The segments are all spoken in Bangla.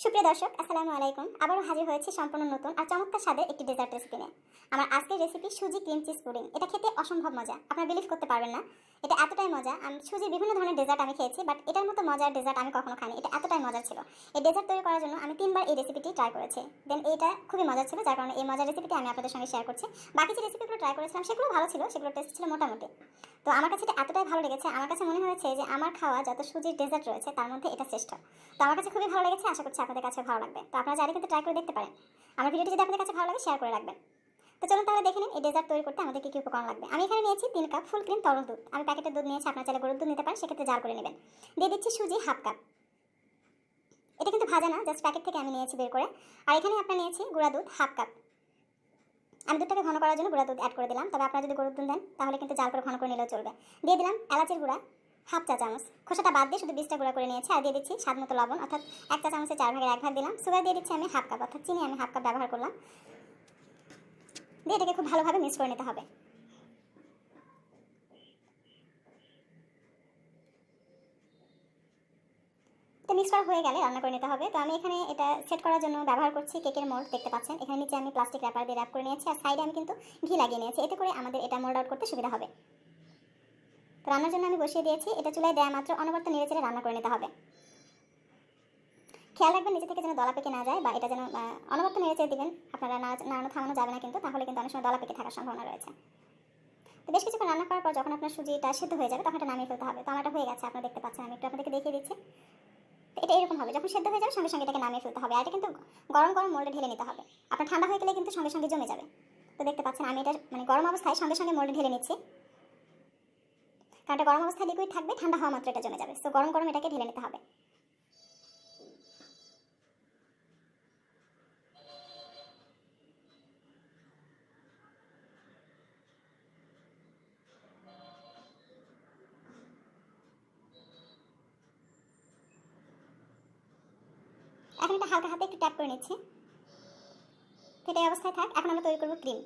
সুপ্রিয় দর্শক, আসসালামু আলাইকুম। আবারও হাজির হয়েছি সম্পূর্ণ নতুন আর চমৎকার স্বাদের একটি ডেজার্ট রেসিপি নিয়ে। আমার আজকের রেসিপি সুজি ক্রিম চিজ পুডিং। এটা খেতে অসম্ভব মজা, আপনারা বিলিভ করতে পারবেন না। এটা এতটাই মজা, আমি সুজির বিভিন্ন ধরনের ডেজার্ট আমি খেয়েছি, বাট এটার মতো মজার ডেজার্ট আমি কখনো খাইনি। এটা এতটাই মজা ছিল। এই ডেজার্ট তৈরি করার জন্য আমি 3বার এই রেসিপিটি ট্রাই করেছি। দেন এটা খুবই মজা ছিল, যার কারণে এই মজার রেসিপিটি আমি আপনাদের সঙ্গে শেয়ার করছি। বাকি যে রেসিপিগুলো ট্রাই করেছিলাম সেগুলো ভালো ছিল, সেগুলো টেস্ট ছিল মোটামুটি। তো আমার কাছে এটা এতটাই ভালো লেগেছে, আমার কাছে মনে হয়েছে যে আমার খাওয়া যত সুজির ডেজার্ট রয়েছে তার মধ্যে এটা শ্রেষ্ঠ। তো আমার কাছে খুবই ভালো লেগেছে, আশা করছি আপনাদের কাছে ভালো লাগবে। তো আপনারা চাইলে কিন্তু ট্রাই করে দেখতে পারেন। আমার ভিডিওটি যদি আপনাদের কাছে ভালো লাগে শেয়ার করে রাখবেন। তো চলুন তাহলে দেখে নিন এই ডেজার্ট তৈরি করতে আমাদের কী উপকরণ লাগবে। আমি এখানে নিয়েছি 3 কাপ ফুল ক্রিম তরল দুধ। আমি প্যাকেটের দুধ নিয়েছি, আপনারা চাইলে গরুর দুধ নিতে পারেন, সেক্ষেত্রে জাল করে নেবেন। দিয়ে দিচ্ছি সুজি হাফ কাপ। এটা কিন্তু ভাজা না, জাস্ট প্যাকেট থেকে আমি নিয়েছি বের করে। আর এখানে আপনারা নিয়েছি গুঁড়া দুধ হাফ কাপ। আমি দুধটাকে ঘন করার জন্য গুঁড়া দুধ অ্যাড করে দিলাম, তবে আপনারা যদি গরুর দুধ দেন তাহলে কিন্তু জাল করে ঘন করে নিলেও চলবে। দিয়ে দিলাম এলাচের গুঁড়া হাফ চা চামচ, খোসাটা বাদ দিয়ে শুধু বীজটা গুঁড়া করে নিয়েছি। আর দিয়ে দিচ্ছি স্বাদ মতো লবণ, অর্থাৎ 1 চা চামচের 4 ভাগের 1 ভাগ দিলাম। সুগার দিয়ে দিচ্ছি আমি হাফ কাপ, অর্থাৎ চিনি আমি হাফ কাপ ব্যবহার করলাম। দিয়ে এটাকে খুব ভালোভাবে মিক্স করে নিতে হবে। এটা মিক্স করা হয়ে গেলে রান্না করে নিতে হবে। তো আমি এখানে এটা সেট করার জন্য ব্যবহার করছি কেকের মোল্ড, দেখতে পাচ্ছেন। এখানে নিচে আমি প্লাস্টিক র্যাপার দিয়ে র্যাপ করে নিয়েছি, আর সাইডে আমি কিন্তু ঘি লাগিয়ে নিয়েছি, এতে করে আমাদের এটা মোল্ড আউট করতে সুবিধা হবে। তো রান্নার জন্য আমি বসিয়ে দিয়েছি। এটা চুলায় দেওয়া মাত্র অনবরত নেড়েচেড়ে রান্না করে নিতে হবে। খেয়াল রাখবেন নিচে থেকে যেন দলা পেকে না যায়, বা এটা যেন অনবরত নেড়েচেড়ে দিবেন। আপনারা নাড়ানো থামানো যাবে না কিন্তু, তাহলে কিন্তু অনেক সময় দলা পেকে থাকার সম্ভাবনা রয়েছে। তো বেশ কিছুক্ষণ রান্না করার পর যখন আপনার সুজিটা সিদ্ধ হয়ে যাবে তখন এটা নামিয়ে ফেলতে হবে। তো আমারটা হয়ে গেছে, আপনারা দেখতে পাচ্ছেন। আমি একটু আপনাদেরকে দেখিয়ে দিচ্ছি। তো এটা এরকম হবে, যখন সেদ্ধ হয়ে যাবে সঙ্গে সঙ্গে এটাকে নামিয়ে ফেলতে হবে। আর এটা কিন্তু গরম গরম মোল্ডে ঢেলে নিতে হবে। আপনার ঠান্ডা হয়ে গেলে কিন্তু সঙ্গে সঙ্গে জমে যাবে। তো দেখতে পাচ্ছেন আমি এটা গরম অবস্থায় সঙ্গে সঙ্গে মোল্ডে ঢেলে নিচ্ছি, কারণ এটা গরম অবস্থায় লিকুইড থাকবে, ঠান্ডা হওয়া মাত্র এটা জমে যাবে। তো গরম গরম এটাকে ঢেলে নিতে হবে। এখন এটা হালকা হাতে একটু ট্যাপ করে নিচ্ছি। তো এটা এই অবস্থায় থাক। এখন আমরা তৈরি করবো ক্রিম।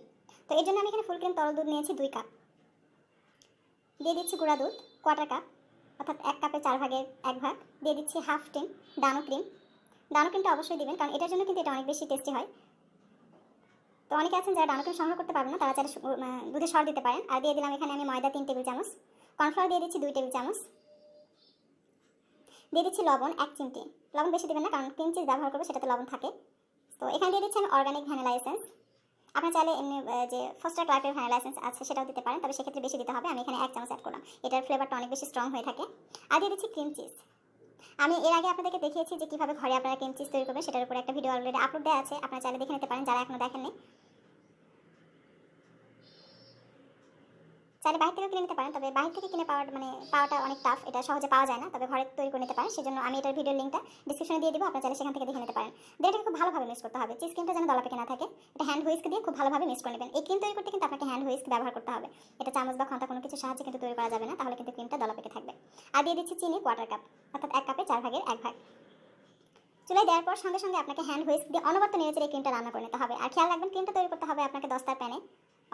তো এর জন্য আমি এখানে ফুল ক্রিম তরল দুধ নিয়েছি 2 কাপ। দিয়ে দিচ্ছি গুঁড়া দুধ কোয়ার্টার কাপ, অর্থাৎ 1 কাপের 4 ভাগের 1 ভাগ। দিয়ে দিচ্ছি হাফ টিন ডানো ক্রিম। ডানো ক্রিমটা অবশ্যই দিবেন, কারণ এটার জন্য কিন্তু এটা অনেক বেশি টেস্টি হয়। তো অনেকে আছেন যারা ডানো ক্রিম সংগ্রহ করতে পারবেন না, তারা চাইলে দুধে সর দিতে পারেন। আর দিয়ে দিলাম এখানে আমি ময়দা 3 টেবিল চামচ, কর্নফ্লাওয়ার দিয়ে দিচ্ছি 2 টেবিল চামচ। দিয়ে দিচ্ছি লবণ 1 চিমটি। লবণ বেশি দেবেন না, কারণ ক্রিম চিজ ব্যবহার করবো সেটাতে লবণ থাকে। তো এখানে দিয়ে দিচ্ছি আমি অর্গানিক ভ্যানিলা এসেন্স। আপনারা চাইলে এমনি যে ফার্স্ট ক্লার্কের ভ্যানিলা এসেন্স আছে সেটাও দিতে পারেন, তবে সেক্ষেত্রে বেশি দিতে হবে। আমি এখানে 1 চামচ অ্যাড করলাম, এটার ফ্লেভারটা অনেক বেশি স্ট্রং হয়ে থাকে। আর দিয়ে দিচ্ছি ক্রিম চিজ। আমি এর আগে আপনাদেরকে দেখিয়েছি যে কীভাবে ঘরে আপনারা ক্রিম চিজ তৈরি করবেন, সেটার উপরে একটা ভিডিও অলরেডি আপলোড দেওয়া আছে, আপনারা চাইলে দেখে নিতে পারেন যারা এখনও দেখেননি। চাইলে বাইরে থেকে কিনে নিতে পারেন, তবে বাইরে থেকে কিনে পাওয়াটা অনেক টাফ, এটা সহজে পাওয়া যায় না। তবে ঘরে তৈরি করে নিতে পারেন, সেজন্য আমি এটার ভিডিওর লিঙ্কটা ডিসক্রিপশনে দিয়ে দিব, আপনারা চাইলে সেখান থেকে দেখে নিতে পারেন। এটাকে খুব ভালোভাবে মিক্স করতে হবে, চিজ ক্রিমটা যেন দলা পেকে না থাকে। এটা হ্যান্ড হুইস্ক দিয়ে খুব ভালোভাবে মিক্স করে নেবেন। এই ক্রিম তৈরি করতে কিন্তু আপনাকে হ্যান্ড হুইস্ক ব্যবহার করতে হবে। এটা চামচ বা খন্তা কোনো কিছু সাহায্যে কিন্তু তৈরি করা যাবে না, তাহলে কিন্তু ক্রিমটা দলা পেকে থাকবে। আর দিয়ে দিচ্ছি চিনি কোয়ার্টার কাপ, অর্থাৎ 1 কাপের 4 ভাগের 1 ভাগ। চুলায় দেওয়ার পর সঙ্গে সঙ্গে আপনাকে হ্যান্ড হুইস্ক দিয়ে অনবরত নেড়েচেড়ে এই ক্রিমটা রান্না করে নিতে হবে। আর খেয়াল রাখবেন ক্রিমটা তৈরি করতে হবে আপনাকে দস্তার প্যানে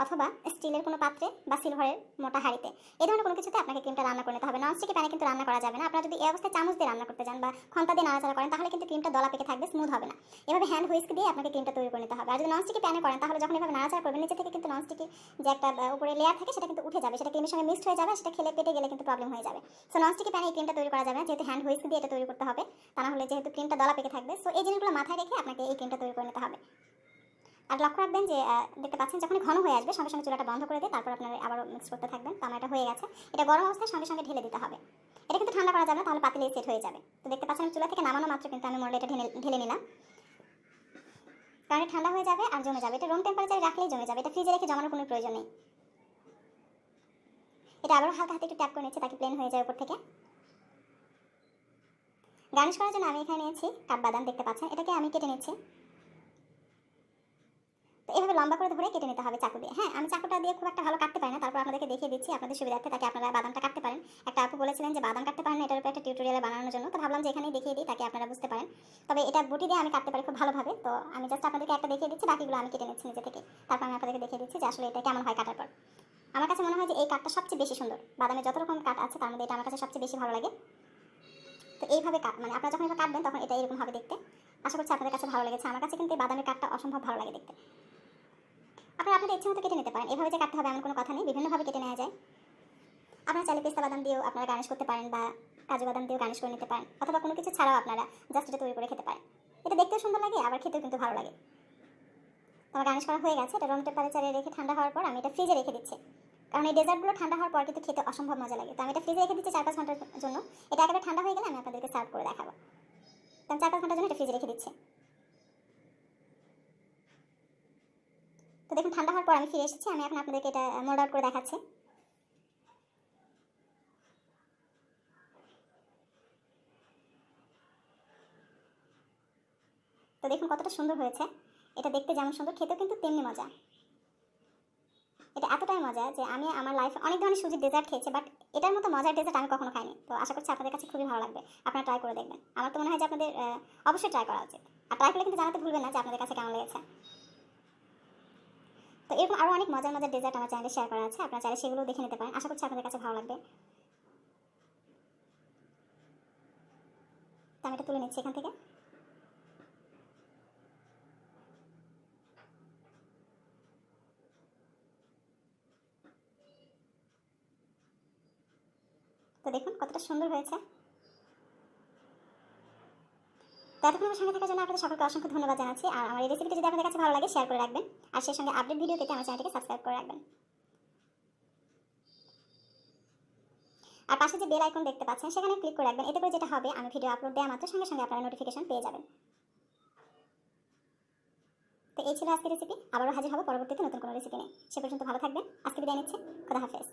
অথবা স্টিলের কোনো পাত্রে বা সিলভারের মোটা হাঁড়িতে। এই ধরনের কোনো কিছুতে আপনাকে ক্রিমটা রান্না করে নিতে হবে। ননস্টিকি প্যানে কিন্তু রান্না করা যাবে না। আপনারা যদি এই অবস্থায় চামচ দিয়ে রান্না করতে যান বা খন্তা দিয়ে নাড়াচাড়া করেন, তাহলে কিন্তু ক্রিমটা দলা পেকে থাকবে, স্মুথ হবে না। এভাবে হ্যান্ড হুইস্ক দিয়ে আপনাকে ক্রিমটা তৈরি করে নিতে হবে। আর যদি ননস্টিকি প্যানে করেন, তাহলে যখন এভাবে নাড়াচাড়া করবেন নিচে থেকে কিন্তু ননস্টিকি যে একটা উপরে লেয়ার থাকে সেটা কিন্তু উঠে যাবে, সেটা ক্রিমের সঙ্গে মিক্সড হয়ে যাবে, সেটা খেলে পেটে গেলে কিন্তু প্রবলেম হয়ে যাবে। সো ননস্টিকি প্যানে এই ক্রিমটা তৈরি করা যাবে না, যেহেতু হ্যান্ড হুইস্ক দিয়ে এটা তৈরি করতে হবে। তা না হলে যেহেতু ক্রিমটা দলা পেকে থাকবে। সো এই জিনিসগুলো মাথায় রেখে আপনাকে এই ক্রিমটা তৈরি করে নিতে হবে। আর লক্ষ্য রাখবেন যে দেখতে পাচ্ছেন যখন ঘন হয়ে আসবে সঙ্গে সঙ্গে চুলাটা বন্ধ করে দিয়ে তারপর আপনারা আবারও মিক্স করতে থাকবেন। তো আমার এটা হয়ে গেছে। এটা গরম অবস্থায় সঙ্গে সঙ্গে ঢেলে দিতে হবে। এটা কিন্তু ঠান্ডা করা যাবে না, তাহলে পাতিলেই সেট হয়ে যাবে। তো দেখতে পাচ্ছেন চুলা থেকে নামানো মাত্র কিন্তু আমি মোল্ডে এটা ঢেলে নিলাম, কারণ এটা ঠান্ডা হয়ে যাবে আর জমে যাবে। এটা রুম টেম্পারেচারে রাখলেই জমে যাবে, এটা ফ্রিজে রেখে জমানোর কোনো প্রয়োজন নেই। এটা আবারও হালকা হাতে একটু ট্যাপ করে নিচ্ছে তাকে প্লেন হয়ে যায় উপর থেকে। গার্নিশ করার জন্য আমি এখানে নিয়েছি কাঠবাদাম, দেখতে পাচ্ছেন। এটাকে আমি কেটে নিচ্ছি। তো এভাবে লম্বা করে ধরে কেটে নিতে হবে চাকু দিয়ে। হ্যাঁ, আমি চাকুটা দিয়ে খুব একটা ভালো কাটতে পারি না, তারপর আপনাদেরকে দেখিয়ে দিচ্ছি আপনাদের সুবিধার্থে, তাকে আপনারা বাদামটা কাটতে পারেন। একটা আপু বলেছিলেন যে বাদাম কাটতে পারেন না, এটার উপর একটা টিউটোরিয়াল বানানোর জন্য। তো ভাবলাম যে এখানেই দেখিয়ে দিই, তাকে আপনারা বুঝতে পারেন। তবে এটা বটি দিয়ে আমি কাটতে পারি খুব ভালোভাবে। তো আমি জাস্ট আপনাদেরকে একটা দেখিয়ে দিচ্ছি, বাকিগুলো আমি কেটে নিচ্ছি নিজে থেকে। তারপর আমি আপনাদেরকে দেখিয়ে দিচ্ছি যে আসলে এটা কেমন হয় কাটার পর। আমার কাছে মনে হয় যে এই কাটটা সবচেয়ে বেশি সুন্দর। বাদামের যত রকম কাট আছে তার মধ্যে এটা আমার কাছে সবচেয়ে বেশি ভালো লাগে। তো এইভাবে আপনারা যখন এটা কাটবেন তখন এটা এরকম হবে দেখতে। আশা করছি আপনাদের কাছে ভালো লেগেছে। আমার কাছে কিন্তু এই বাদামের কাঠটা অসম্ভব ভালো লাগে দেখতে। আপনারা আপনাদের ইচ্ছে মতো কেটে নিতে পারেন, এভাবে যে কাটতে হবে এমন কোনো কথা নেই, বিভিন্নভাবে কেটে নেওয়া যায়। আপনারা চাইলে পেস্তা বাদাম দিয়েও আপনারা গার্নিশ করতে পারেন, বা কাজু বাদাম দিয়েও গার্নিশ করে নিতে পারেন, অথবা কোনো কিছু ছাড়াও আপনারা জাস্ট এটা তৈরি করে খেতে পারেন। এটা দেখতেও সুন্দর লাগে, আবার খেতেও কিন্তু ভালো লাগে। আমার গার্নিশ করা হয়ে গেছে, এটা রুম টেম্পারেচারে রেখে ঠান্ডা হওয়ার পর আমি এটা ফ্রিজে রেখে দিচ্ছি, কারণ এই ডেজার্টগুলো ঠান্ডা হওয়ার পর কিন্তু খেতে অসম্ভব মজা লাগে। তো আমি এটা ফ্রিজে রেখে দিচ্ছি 4-5 ঘন্টার জন্য। এটা একেবারে ঠান্ডা হয়ে গেলে আমি আপনাদেরকে সার্ভ করে দেখাবো। তো আমি 4-5 ঘন্টার জন্য এটা ফ্রিজে রেখে দিচ্ছি। তো দেখুন ঠান্ডা হওয়ার পর আমি ফিরে এসেছি, আমি এখন আপনাদেরকে এটা মোল্ড আউট করে দেখাচ্ছি। তো দেখুন কতটা সুন্দর হয়েছে, এটা দেখতে যেমন সুন্দর খেতেও কিন্তু তেমনি মজা। এটা এতটাই মজা যে আমি আমার লাইফে অনেক ধরনের সুজির ডেজার্ট খেয়েছি, বাট এটার মতো মজার ডেজার্ট আমি কখনো খাইনি। তো আশা করছি আপনাদের কাছে খুবই ভালো লাগবে, আপনারা ট্রাই করে দেখবেন। আমার তো মনে হয় যে আপনাদের অবশ্যই ট্রাই করা উচিত। আর ট্রাই করলে কিন্তু জানাতে ভুলবেন না যে আপনাদের কাছে কেমন লেগেছে। তো এরকম আরও অনেক মজার মজার ডেজার্ট আমার চ্যানেলে শেয়ার করা আছে, আপনারা চাইলে সেগুলো দেখে নিতে পারেন। আশা করছি আপনাদের কাছে ভালো লাগবে। তো আমি এটা তুলে নিচ্ছি এখান থেকে। তো দেখুন কতটা সুন্দর হয়েছে। তো এতক্ষণ আমার সঙ্গে থাকার জন্য আপনাদের সকলকে অসংখ্য ধন্যবাদ জানাচ্ছি। আর আমার এই রেসিপিটি যদি আপনাদের কাছে ভালো লাগে শেয়ার করে রাখবেন, আর সেই সঙ্গে আপডেট ভিডিও পেতে আমার চ্যানেলটিকে সাবস্ক্রাইব করে রাখবেন। আর পাশে যে বেল আইকন দেখতে পাচ্ছেন সেখানে ক্লিক করে রাখবেন, এতে করে যেটা হবে আমি ভিডিও আপলোড দেওয়া মাত্র সঙ্গে সঙ্গে আপনারা নোটিফিকেশন পেয়ে যাবেন। তো এই ছিল আজকের রেসিপি, আবারও হাজির হবো পরবর্তীতে নতুন কোনো রেসিপি নিয়ে। সে পর্যন্ত ভালো থাকবেন, আজকে বিদায় নিচ্ছি। খোদা হাফেজ।